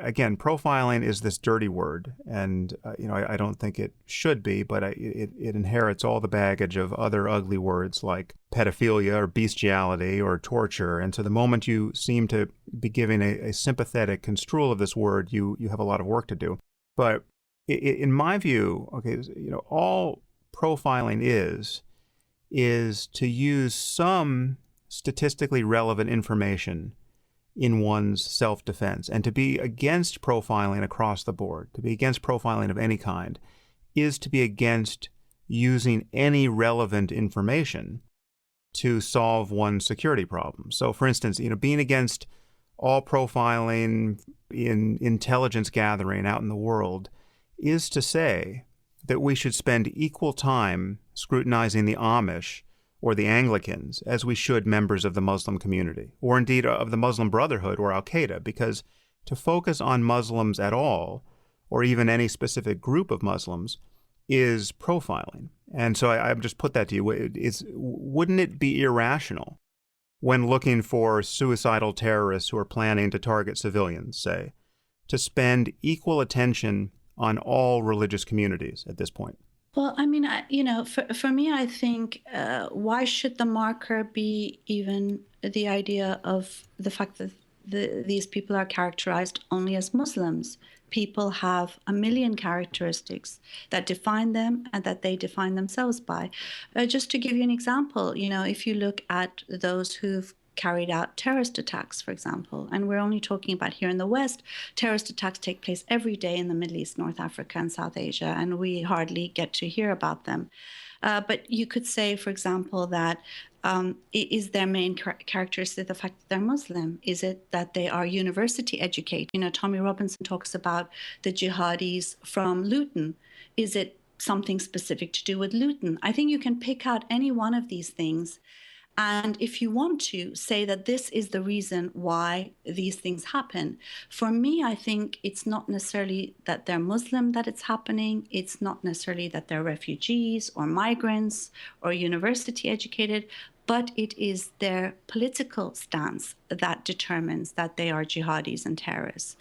again, profiling is this dirty word, and I don't think it should be, but it inherits all the baggage of other ugly words like pedophilia or bestiality or torture. And so the moment you seem to be giving a sympathetic construal of this word, you have a lot of work to do. But in my view, okay, all profiling is to use some statistically relevant information in one's self-defense. And to be against profiling across the board, to be against profiling of any kind, is to be against using any relevant information to solve one's security problem. So, for instance, being against all profiling in intelligence gathering out in the world is to say that we should spend equal time scrutinizing the Amish or the Anglicans as we should members of the Muslim community, or indeed of the Muslim Brotherhood or Al-Qaeda, because to focus on Muslims at all, or even any specific group of Muslims, is profiling. And so I just put that to you. Wouldn't it be irrational when looking for suicidal terrorists who are planning to target civilians, say, to spend equal attention on all religious communities at this point? Well, I mean, for me, I think why should the marker be even the idea of the fact that these people are characterized only as Muslims? People have a million characteristics that define them and that they define themselves by. Just to give you an example, if you look at those who've carried out terrorist attacks, for example, and we're only talking about here in the West, terrorist attacks take place every day in the Middle East, North Africa, and South Asia, and we hardly get to hear about them. But you could say, for example, that is their main characteristic the fact that they're Muslim? Is it that they are university educated? Tommy Robinson talks about the jihadis from Luton. Is it something specific to do with Luton? I think you can pick out any one of these things. And if you want to say that this is the reason why these things happen, for me, I think it's not necessarily that they're Muslim that it's happening. It's not necessarily that they're refugees or migrants or university educated, but it is their political stance that determines that they are jihadis and terrorists.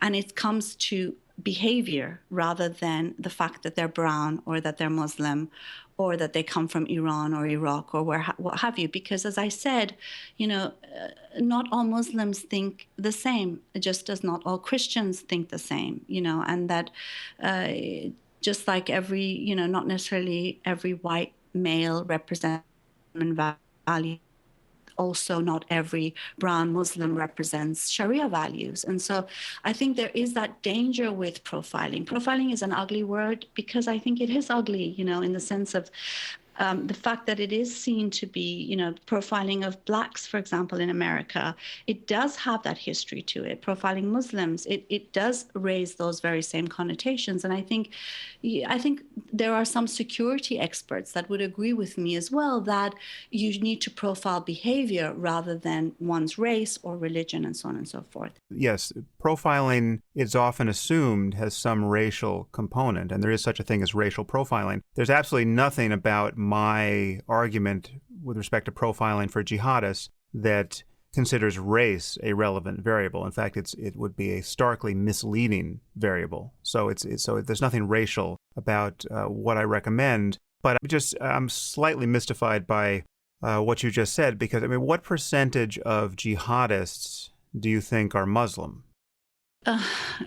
And it comes to behavior rather than the fact that they're brown or that they're Muslim or that they come from Iran or Iraq or what have you. Because as I said, not all Muslims think the same, just as not all Christians think the same, and that just like not necessarily every white male represents value, also not every brown Muslim represents Sharia values. And so I think there is that danger with profiling. Profiling is an ugly word because I think it is ugly, in the sense of the fact that it is seen to be, profiling of blacks, for example, in America. It does have that history to it. Profiling Muslims, it does raise those very same connotations. And I think there are some security experts that would agree with me as well that you need to profile behavior rather than one's race or religion and so on and so forth. Yes, profiling is often assumed has some racial component, and there is such a thing as racial profiling. There's absolutely nothing about my argument with respect to profiling for jihadists that considers race a relevant variable. In fact, it would be a starkly misleading variable. So there's nothing racial about what I recommend. But I'm slightly mystified by what you just said, because what percentage of jihadists do you think are Muslim?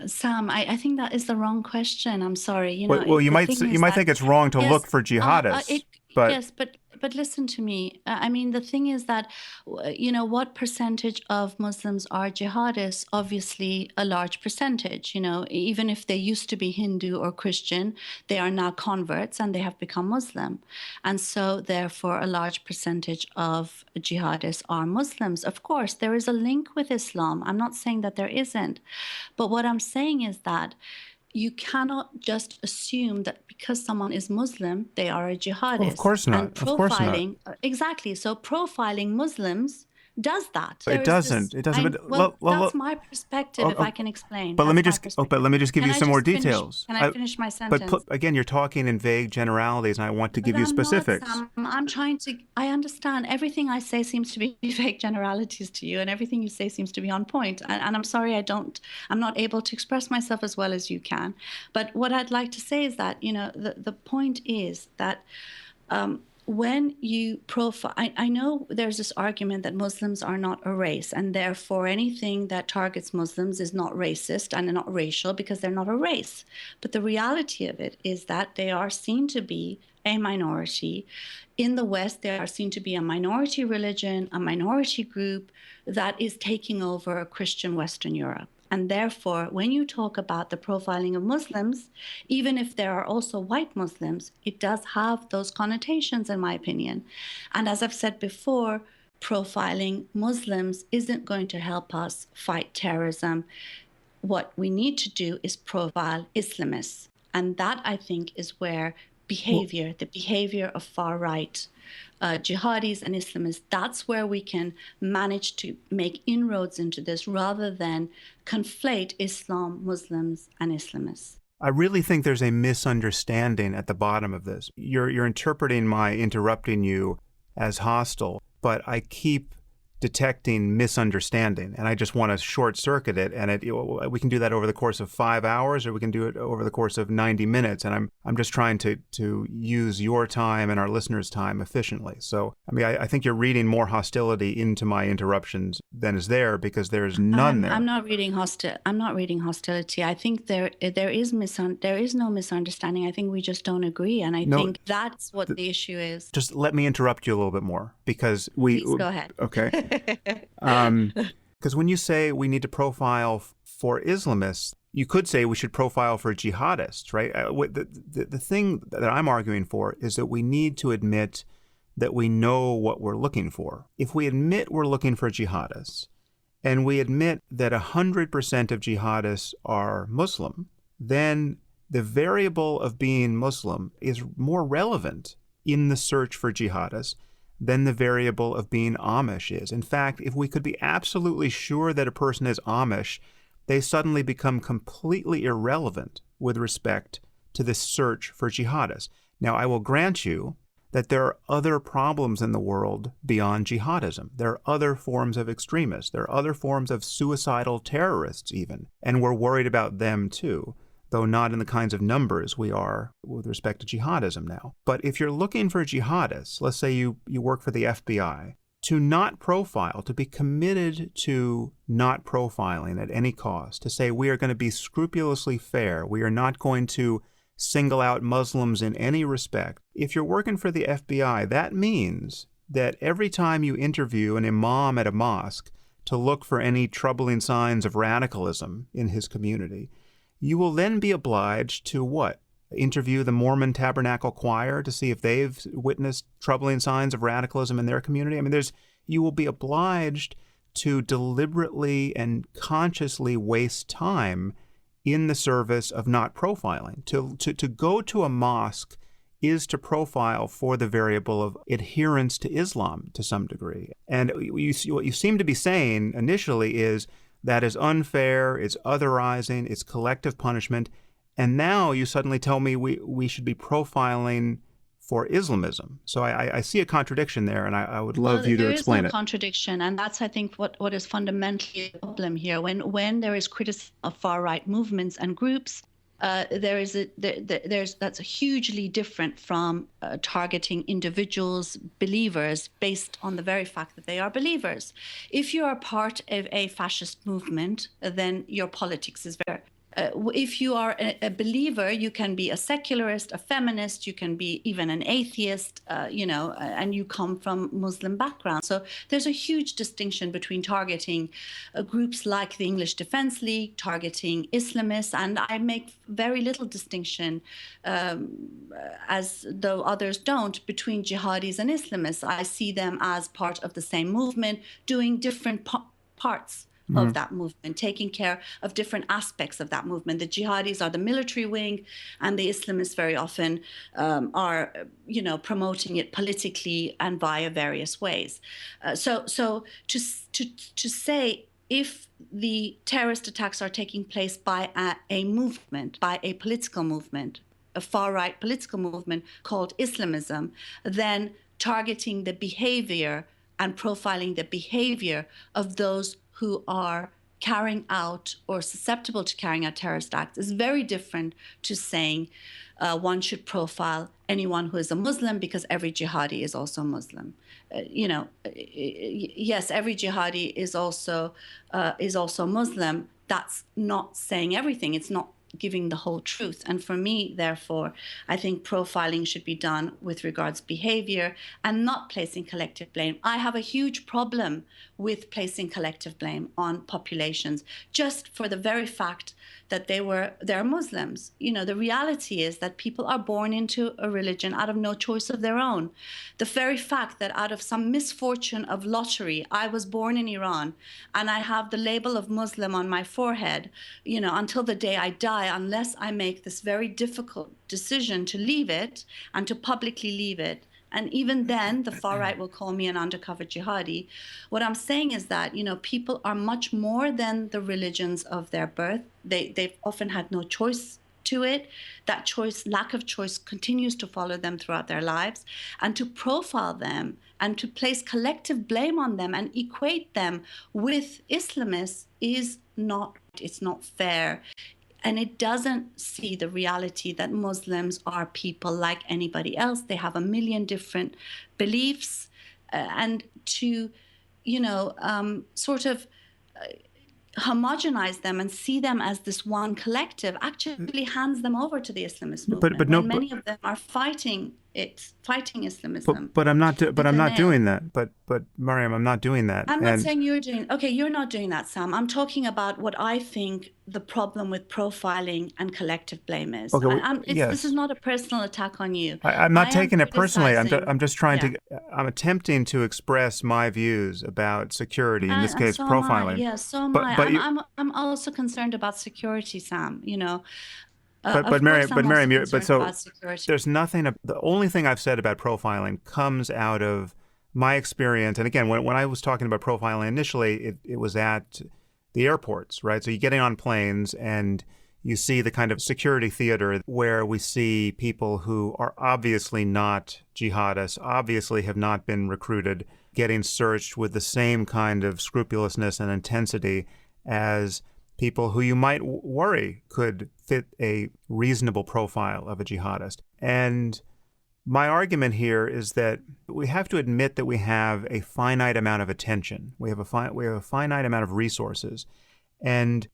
Sam, I think that is the wrong question. I'm sorry. Well, you might think it's wrong to look for jihadists, but yes, but listen to me. The thing is that, what percentage of Muslims are jihadists? Obviously, a large percentage. Even if they used to be Hindu or Christian, they are now converts and they have become Muslim, and so therefore a large percentage of jihadists are Muslims. Of course, there is a link with Islam. I'm not saying that there isn't, but what I'm saying is that you cannot just assume that because someone is Muslim, they are a jihadist. Of course not. And profiling, exactly. So profiling Muslims does that. It There is this, doesn't. It doesn't. well, that's my perspective, if I can explain. But let me That's my just but perspective. let me just give Can you I some more just finish? details. Can I finish my sentence? Again, you're talking in vague generalities, and I want to But give you I'm not, specifics. Sam. I'm trying to, I understand everything I say seems to be fake generalities to you, and everything you say seems to be on point. And I'm sorry, I'm not able to express myself as well as you can. But what I'd like to say is that, the point is that when you profile, I know there's this argument that Muslims are not a race, and therefore anything that targets Muslims is not racist and not racial because they're not a race. But the reality of it is that they are seen to be a minority. In the West, they are seen to be a minority religion, a minority group that is taking over Christian Western Europe. And therefore, when you talk about the profiling of Muslims, even if there are also white Muslims, it does have those connotations, in my opinion. And as I've said before, profiling Muslims isn't going to help us fight terrorism. What we need to do is profile Islamists. And that, I think, is where the behavior of far-right jihadis and Islamists, that's where we can manage to make inroads into this rather than conflate Islam, Muslims, and Islamists. I really think there's a misunderstanding at the bottom of this. You're interpreting my interrupting you as hostile, but I keep detecting misunderstanding, and I just want to short circuit it. And we can do that over the course of 5 hours, or we can do it over the course of 90 minutes. And I'm just trying to use your time and our listeners' time efficiently. So, I mean, I think you're reading more hostility into my interruptions than is there, because there's none there. I'm not reading hostility. I think there is no misunderstanding. I think we just don't agree, and I think that's what the issue is. Just let me interrupt you a little bit more, because Please go ahead. Okay. Because when you say we need to profile for Islamists, you could say we should profile for jihadists, right? The thing that I'm arguing for is that we need to admit that we know what we're looking for. If we admit we're looking for jihadists, and we admit that 100% of jihadists are Muslim, then the variable of being Muslim is more relevant in the search for jihadists than the variable of being Amish is. In fact, if we could be absolutely sure that a person is Amish, they suddenly become completely irrelevant with respect to this search for jihadists. Now, I will grant you that there are other problems in the world beyond jihadism. There are other forms of extremists. There are other forms of suicidal terrorists even, and we're worried about them too, though not in the kinds of numbers we are with respect to jihadism now. But if you're looking for jihadists, let's say you work for the FBI, to not profile, to be committed to not profiling at any cost, to say we are going to be scrupulously fair, we are not going to single out Muslims in any respect. If you're working for the FBI, that means that every time you interview an imam at a mosque to look for any troubling signs of radicalism in his community, you will then be obliged to what? Interview the Mormon Tabernacle Choir to see if they've witnessed troubling signs of radicalism in their community. I mean, you will be obliged to deliberately and consciously waste time in the service of not profiling. To go to a mosque is to profile for the variable of adherence to Islam to some degree. And what you seem to be saying initially is that is unfair, it's otherizing, it's collective punishment. And now you suddenly tell me we should be profiling for Islamism. So I see a contradiction there, and I would love you to explain it. There is no contradiction, and that's, I think, what is fundamentally a problem here. When there is criticism of far-right movements and groups, that's hugely different from targeting individuals, believers, based on the very fact that they are believers. If you are part of a fascist movement, then your politics is very. If you are a believer, you can be a secularist, a feminist, you can be even an atheist, and you come from Muslim background. So there's a huge distinction between targeting groups like the English Defence League, targeting Islamists, and I make very little distinction, as though others don't, between jihadis and Islamists. I see them as part of the same movement, doing different parts of that movement, taking care of different aspects of that movement. The jihadis are the military wing, and the Islamists very often are, promoting it politically and via various ways. So to say, if the terrorist attacks are taking place by a movement, by a political movement, a far-right political movement called Islamism, then targeting the behavior and profiling the behavior of those who are carrying out or susceptible to carrying out terrorist acts is very different to saying one should profile anyone who is a Muslim because every jihadi is also Muslim. Yes, every jihadi is also Muslim. That's not saying everything. It's not giving the whole truth. And for me, therefore, I think profiling should be done with regards behavior and not placing collective blame. I have a huge problem with placing collective blame on populations just for the very fact that they're Muslims. The reality is that people are born into a religion out of no choice of their own. The very fact that out of some misfortune of lottery, I was born in Iran and I have the label of Muslim on my forehead, until the day I die, unless I make this very difficult decision to leave it and to publicly leave it. And even then, the far right will call me an undercover jihadi. What I'm saying is that, people are much more than the religions of their birth. They've often had no choice to it. That lack of choice continues to follow them throughout their lives. And to profile them and to place collective blame on them and equate them with Islamists it's not fair. And it doesn't see the reality that Muslims are people like anybody else. They have a million different beliefs. And to, sort of homogenize them and see them as this one collective actually hands them over to the Islamist movement. But many of them are fighting Islamism. But I'm not doing that. But Maryam, I'm not doing that. I'm not saying you're doing. Okay, you're not doing that, Sam. I'm talking about what I think the problem with profiling and collective blame is. Okay, yes. This is not a personal attack on you. I'm not taking it personally. I'm just trying to. I'm attempting to express my views about security. In this case, profiling. Yes, so am I. I'm also concerned about security, Sam. But Maryam, there's nothing. The only thing I've said about profiling comes out of my experience. And again, when I was talking about profiling initially, it was at the airports, right? So you're getting on planes and you see the kind of security theater where we see people who are obviously not jihadists, obviously have not been recruited, getting searched with the same kind of scrupulousness and intensity as people who you might worry could fit a reasonable profile of a jihadist. And my argument here is that we have to admit that we have a finite amount of attention. We have a finite amount of resources, and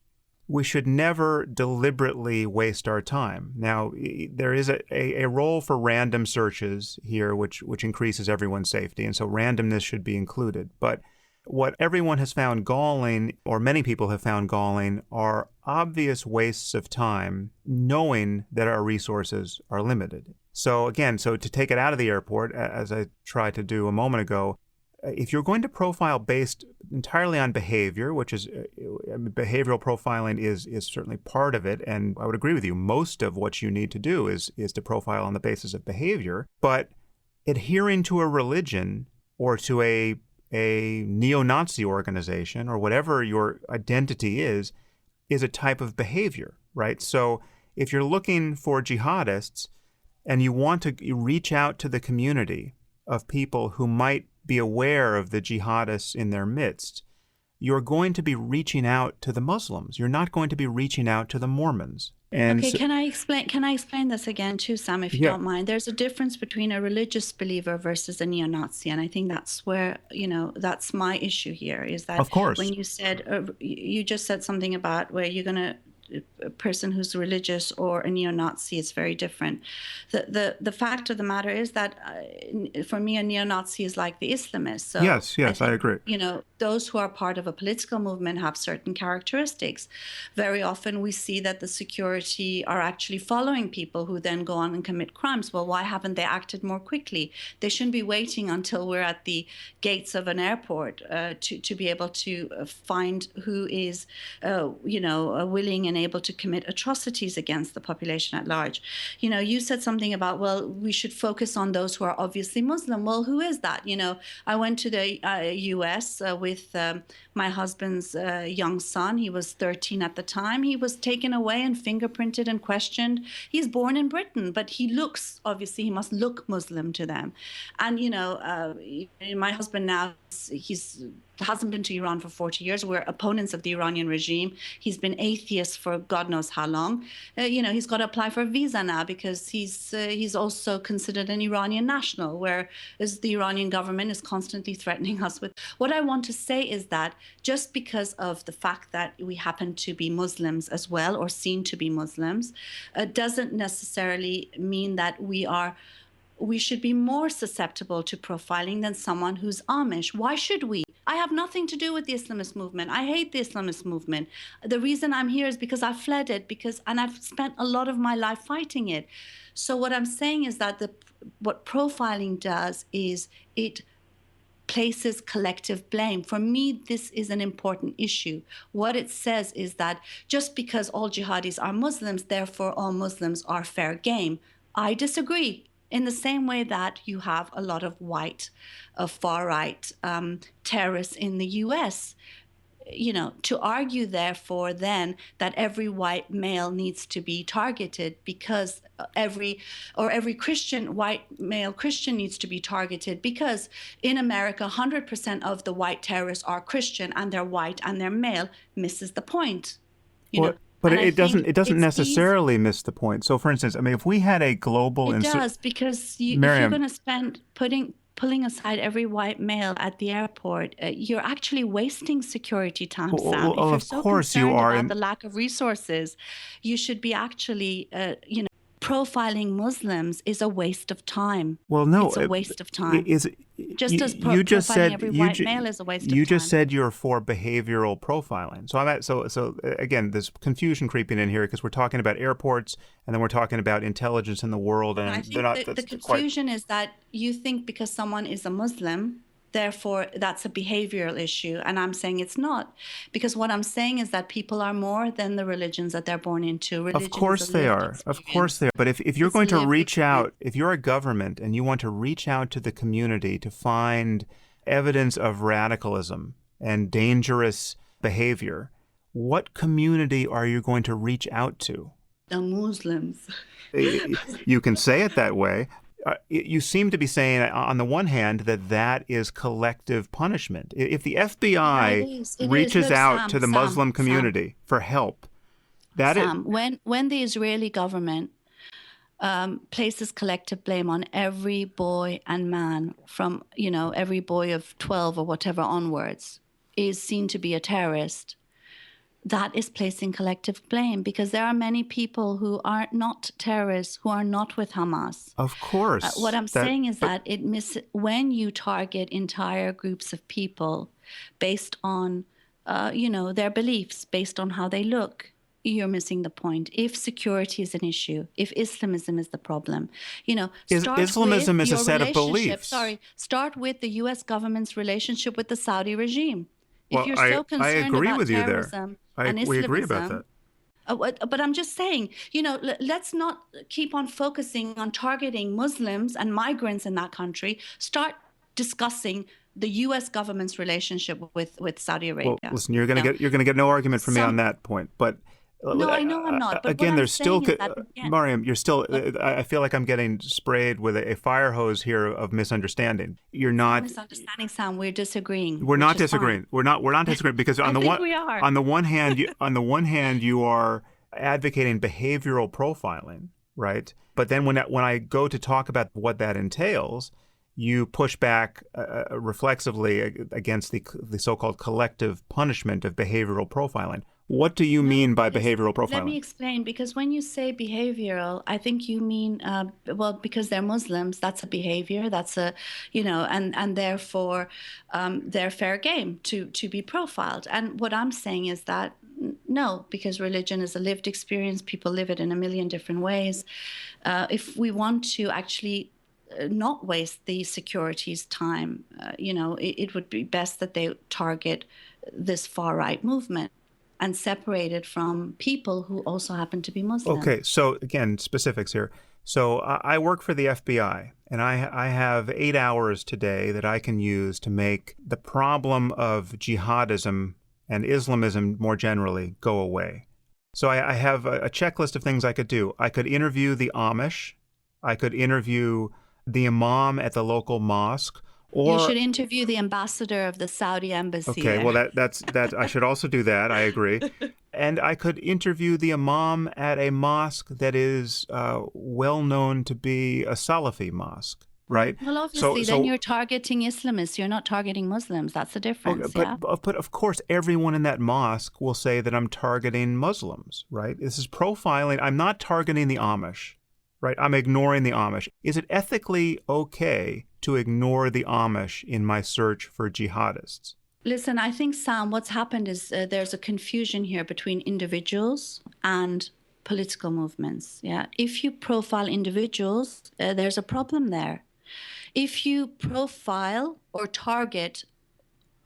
we should never deliberately waste our time. Now, there is a role for random searches here, which increases everyone's safety, and so randomness should be included. But what everyone has found galling, or many people have found galling, are obvious wastes of time, knowing that our resources are limited. So to take it out of the airport, as I tried to do a moment ago, if you're going to profile based entirely on behavior, which is behavioral profiling is certainly part of it, and I would agree with you, most of what you need to do is to profile on the basis of behavior, but adhering to a religion or to a neo-Nazi organization or whatever your identity is a type of behavior, right? So if you're looking for jihadists and you want to reach out to the community of people who might be aware of the jihadists in their midst, you're going to be reaching out to the Muslims. You're not going to be reaching out to the Mormons. And okay, can I explain this again too, Sam, if you don't mind? There's a difference between a religious believer versus a neo-Nazi, and I think that's where, that's my issue here, is that of course, when you said, you just said something about where you're going to a person who's religious or a neo-Nazi is very different. The fact of the matter is that for me, a neo-Nazi is like the Islamists. So Yes, I think, agree. those who are part of a political movement have certain characteristics. Very often we see that the security are actually following people who then go on and commit crimes. Well, why haven't they acted more quickly? They shouldn't be waiting until we're at the gates of an airport to be able to find who is, willing and able to commit atrocities against the population at large. You said something about, well, we should focus on those who are obviously Muslim. Well, who is that? I went to the U.S. With my husband's young son. He was 13 at the time. He was taken away and fingerprinted and questioned. He's born in Britain, but he must look Muslim to them. And, my husband now, he's hasn't been to Iran for 40 years. We're opponents of the Iranian regime. He's been atheist for God knows how long. He's got to apply for a visa now because he's also considered an Iranian national, whereas the Iranian government is constantly threatening us with. What I want to say is that just because of the fact that we happen to be Muslims as well, or seen to be Muslims, doesn't necessarily mean that we should be more susceptible to profiling than someone who's Amish. Why should we? I have nothing to do with the Islamist movement. I hate the Islamist movement. The reason I'm here is because I fled it, and I've spent a lot of my life fighting it. So what I'm saying is that what profiling does is it places collective blame. For me, this is an important issue. What it says is that just because all jihadis are Muslims, therefore all Muslims are fair game. I disagree. In the same way that you have a lot of white, far-right terrorists in the U.S., to argue, therefore, then that every white male needs to be targeted because every white male Christian needs to be targeted because in America, 100% of the white terrorists are Christian and they're white and they're male, misses the point. But it doesn't necessarily miss the point. So, for instance, I mean, if we had a global... It does, because if you're going to spend pulling aside every white male at the airport, you're actually wasting security time, Sam. If you're so concerned about the lack of resources, you should be actually, profiling Muslims is a waste of time. Well, no. It's a waste of time. Just as profiling every white male is a waste of time. You just said you're for behavioral profiling. So again, there's confusion creeping in here because we're talking about airports and then we're talking about intelligence in the world. And I think the confusion is that you think because someone is a Muslim, therefore that's a behavioral issue. And I'm saying it's not. Because what I'm saying is that people are more than the religions that they're born into. Of course they are. Of course they are. But if you're going to reach out, if you're a government and you want to reach out to the community to find evidence of radicalism and dangerous behavior, what community are you going to reach out to? The Muslims. You can say it that way. You seem to be saying, on the one hand, that is collective punishment. If the FBI reaches out to the Muslim community for help, when the Israeli government places collective blame on every boy and man from, every boy of 12 or whatever onwards is seen to be a terrorist, that is placing collective blame because there are many people who are not terrorists, who are not with Hamas. Of course. What I'm saying is that when you target entire groups of people based on, their beliefs, based on how they look, you're missing the point. If security is an issue, if Islamism is the problem, Islamism is a set of beliefs. Start with the U.S. government's relationship with the Saudi regime. If you're so concerned I agree about with you terrorism there. and Islamism, we agree about that. But I'm just saying, let's not keep on focusing on targeting Muslims and migrants in that country. Start discussing the U.S. government's relationship with Saudi Arabia. Well, listen, you're going to get no argument from me on that point, but. No, I know I'm not. But again, there's still, Maryam, you're still, I feel like I'm getting sprayed with a fire hose here of misunderstanding. You're not. Misunderstanding, Sam. We're disagreeing. We're not disagreeing. We're not disagreeing because on the one hand, you are advocating behavioral profiling, right? But then when I go to talk about what that entails, you push back reflexively against the so-called collective punishment of behavioral profiling. What do you No, mean by because behavioral let me profiling? explain. Because when you say behavioral, I think you mean, well, because they're Muslims, that's a behavior. That's a, and therefore, they're fair game to be profiled. And what I'm saying is that no, because religion is a lived experience. People live it in a million different ways. If we want to actually not waste the security's time, it would be best that they target this far right movement and separate it from people who also happen to be Muslim. Okay, so again, specifics here. So I work for the FBI, and I have 8 hours today that I can use to make the problem of jihadism and Islamism more generally go away. So I have a checklist of things I could do. I could interview the Amish. I could interview the imam at the local mosque. You Or should interview the ambassador of the Saudi embassy okay, well there. that's I should also do that. I agree. And I could interview the imam at a mosque that is well known to be a Salafi mosque, right? Well, So obviously, then so you're targeting Islamists. You're not targeting Muslims. That's the okay, difference, yeah? but of course everyone in that mosque will say that I'm targeting Muslims, right? This is profiling. I'm not targeting the Amish, right? I'm ignoring the Amish. Is it ethically okay to ignore the Amish in my search for jihadists? Listen, I think, Sam, what's happened is there's a confusion here between individuals and political movements. Yeah. If you profile individuals, there's a problem there. If you profile or target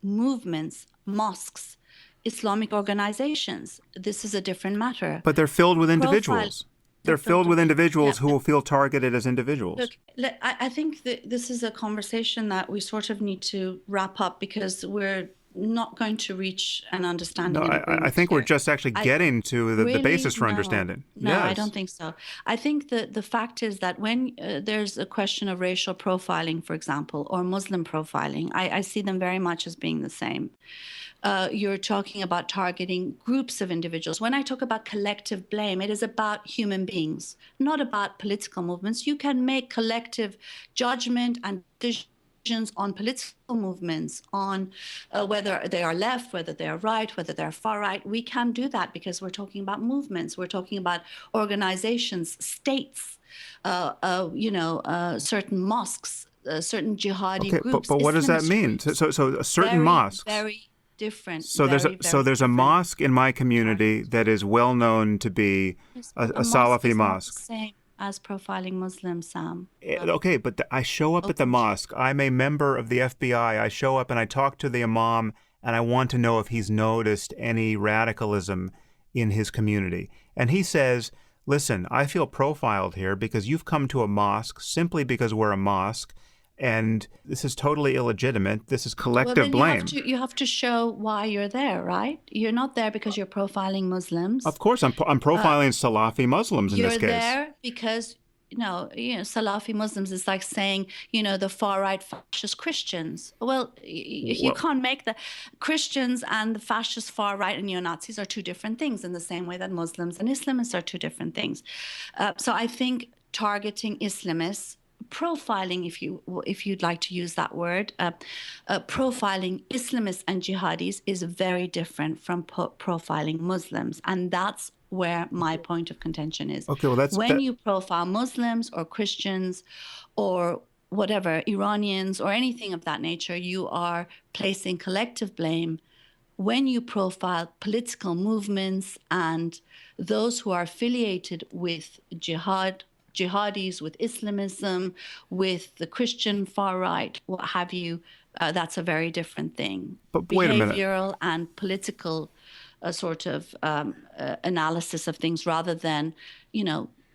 movements, mosques, Islamic organizations, this is a different matter. But they're filled with Profile, individuals. They're filled with individuals who will feel targeted as individuals. Look, I think that this is a conversation that we sort of need to wrap up because we're not going to reach an understanding No, and agreement I think here. we're just actually getting to the Really? basis for No. understanding. No, Yes. I don't think so. I think that the fact is that when there's a question of racial profiling, for example, or Muslim profiling, I see them very much as being the same. You're talking about targeting groups of individuals. When I talk about collective blame, it is about human beings, not about political movements. You can make collective judgment and decisions on political movements, on whether they are left, whether they are right, whether they're far right. We can do that because we're talking about movements. We're talking about organizations, states, certain mosques, certain jihadi Okay, groups. but what does that Islamist mean? groups. So a certain Very, mosques. very different. So very, very there's a different. mosque in my community that is well known to be a mosque Salafi is not the mosque. same as profiling Muslims, Sam. Okay, but I show up at the mosque. I'm a member of the FBI. I show up and I talk to the imam, and I want to know if he's noticed any radicalism in his community. And he says, listen, I feel profiled here because you've come to a mosque simply because we're a mosque, and this is totally illegitimate. This is collective blame. You have to show why you're there, right? You're not there because you're profiling Muslims. Of course, I'm profiling Salafi Muslims in this case. You're there because Salafi Muslims is like saying, the far right fascist Christians. Well, you can't make the Christians and the fascist far right and neo-Nazis are two different things in the same way that Muslims and Islamists are two different things. So I think targeting Islamists, profiling, if you'd like to use that word, profiling Islamists and jihadis is very different from profiling Muslims, and that's where my point of contention is. Okay, well when you profile Muslims or Christians or whatever, Iranians or anything of that nature, you are placing collective blame. When you profile political movements and those who are affiliated with jihadis, with Islamism, with the Christian far right, what have you, that's a very different thing. But wait a minute. Behavioral and political sort of analysis of things rather than,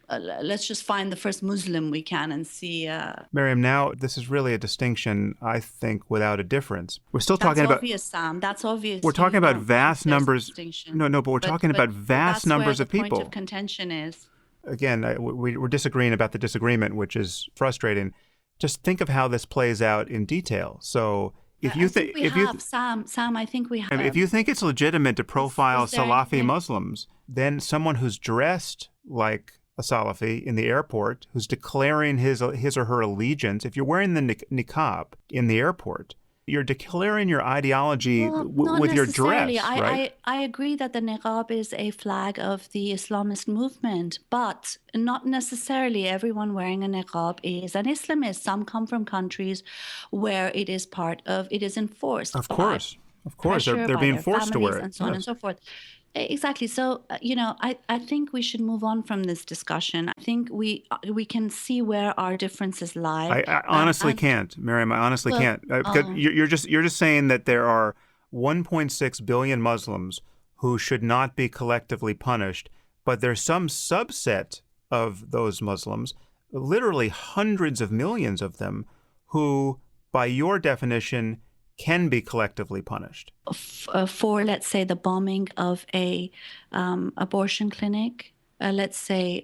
let's just find the first Muslim we can and see. Maryam, now this is really a distinction, I think, without a difference. We're still talking about... That's obvious, Sam. That's obvious. We're talking about vast numbers... No, but we're talking about vast numbers of people. That's where the point of contention is. Again, we're disagreeing about the disagreement, which is frustrating. Just think of how this plays out in detail. So if you think... Sam, I think we have... If you think it's legitimate to profile Salafi Muslims, then someone who's dressed like a Salafi in the airport, who's declaring his or her allegiance, if you're wearing the niqab in the airport, you're declaring your ideology Well, not with your necessarily. dress, right? I agree that the niqab is a flag of the Islamist movement, but not necessarily everyone wearing a niqab is an Islamist. Some come from countries where it is enforced Of by course. Of course. pressure, They're by being their forced to wear families, it. and so on and Yes. so forth. Exactly. So, I think we should move on from this discussion. I think we can see where our differences lie. I honestly And can't, Maryam. I honestly well, can't. Because you're just saying that there are 1.6 billion Muslims who should not be collectively punished, but there's some subset of those Muslims, literally hundreds of millions of them, who, by your definition, can be collectively punished. for, let's say, the bombing of a abortion clinic, let's say,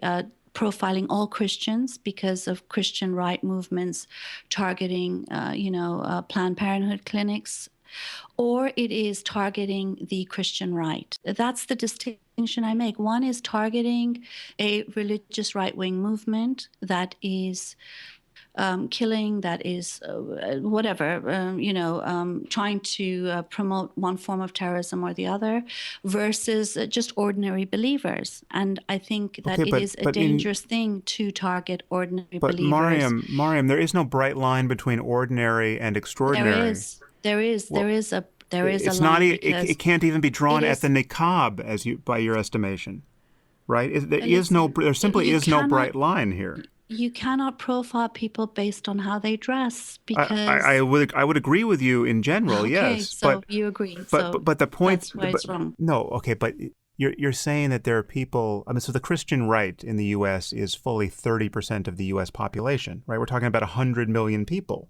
profiling all Christians because of Christian right movements targeting, Planned Parenthood clinics, or it is targeting the Christian right. That's the distinction I make. One is targeting a religious right-wing movement that is killing, that is trying to promote one form of terrorism or the other, versus just ordinary believers. And I think that Okay, it is a dangerous thing to target ordinary but believers. Mariam, there is no bright line between ordinary and extraordinary. There is Well, a it's not. line, It, because it can't even be drawn it at the is. niqab, by your estimation, right? Listen, There simply you is no cannot bright line here. you cannot profile people based on how they dress, I, because I would agree with you in general, okay, yes, so you agree. So but the point, that's why it's wrong. no, okay, but you're saying that there are people. I mean, so the Christian right in the U.S. is fully 30% of the U.S. population, right? We're talking about 100 million people,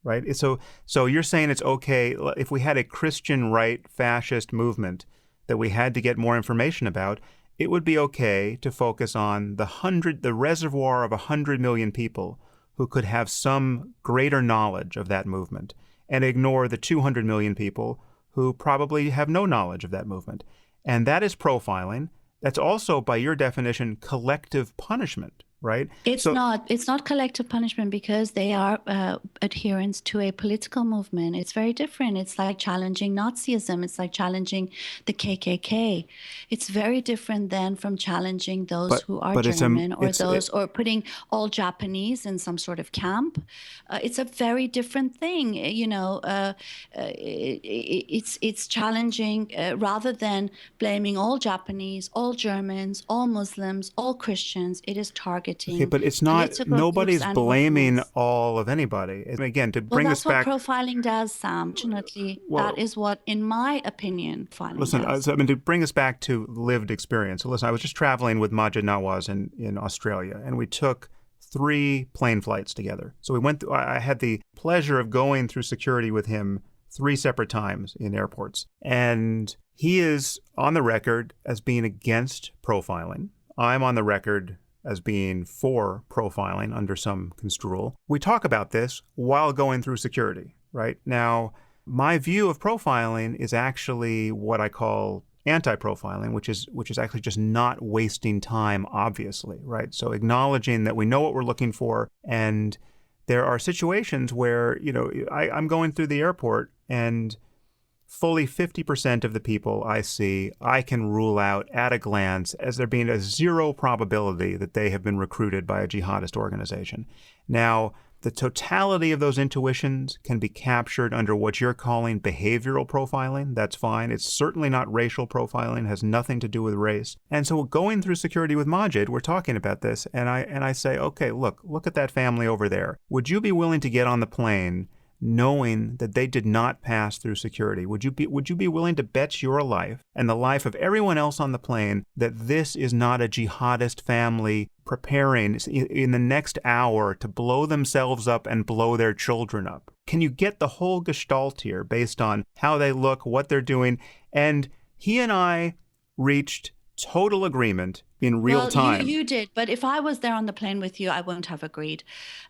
right? So you're saying it's okay if we had a Christian right fascist movement that we had to get more information about. It would be okay to focus on the reservoir of 100 million people who could have some greater knowledge of that movement, and ignore the 200 million people who probably have no knowledge of that movement. And that is profiling. That's also, by your definition, collective punishment, right? It's not collective punishment, because they are adherents to a political movement. It's very different. It's like challenging Nazism. It's like challenging the KKK. It's very different than from challenging those who are German, or putting all Japanese in some sort of camp. It's a very different thing. It's challenging, rather than blaming all Japanese, all Germans, all Muslims, all Christians. It is targeting. Okay, but it's not. Nobody's blaming all of anybody. And again, to bring us back. Well, that's what profiling does, Sam. Unfortunately, that is what, in my opinion, profiling listen, does. to bring us back to lived experience. So listen, I was just traveling with Majid Nawaz in Australia, and we took 3 plane flights together. So I had the pleasure of going through security with him 3 separate times in airports. And he is on the record as being against profiling. I'm on the record as being for profiling under some construal. We talk about this while going through security, right? Now, my view of profiling is actually what I call anti-profiling, which is actually just not wasting time, obviously, right? So acknowledging that we know what we're looking for, and there are situations where, I'm going through the airport, and fully 50% of the people I see, I can rule out at a glance as there being a 0 probability that they have been recruited by a jihadist organization. Now, the totality of those intuitions can be captured under what you're calling behavioral profiling. That's fine. It's certainly not racial profiling. It has nothing to do with race. And so going through security with Majid, we're talking about this, and I say, okay, look at that family over there. Would you be willing to get on the plane knowing that they did not pass through security? Would you be willing to bet your life and the life of everyone else on the plane that this is not a jihadist family preparing in the next hour to blow themselves up and blow their children up? Can you get the whole gestalt here based on how they look, what they're doing? And he and I reached total agreement in real time. You did, but if I was there on the plane with you, I wouldn't have agreed.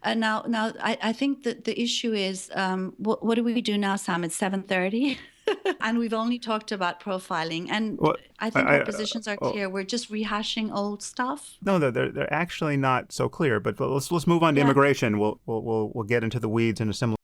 Now, I think that the issue is, what do we do now, Sam? It's 7:30, and we've only talked about profiling, and I think our positions are clear. We're just rehashing old stuff. No, they're actually not so clear. But let's move on to immigration. We'll get into the weeds in a similar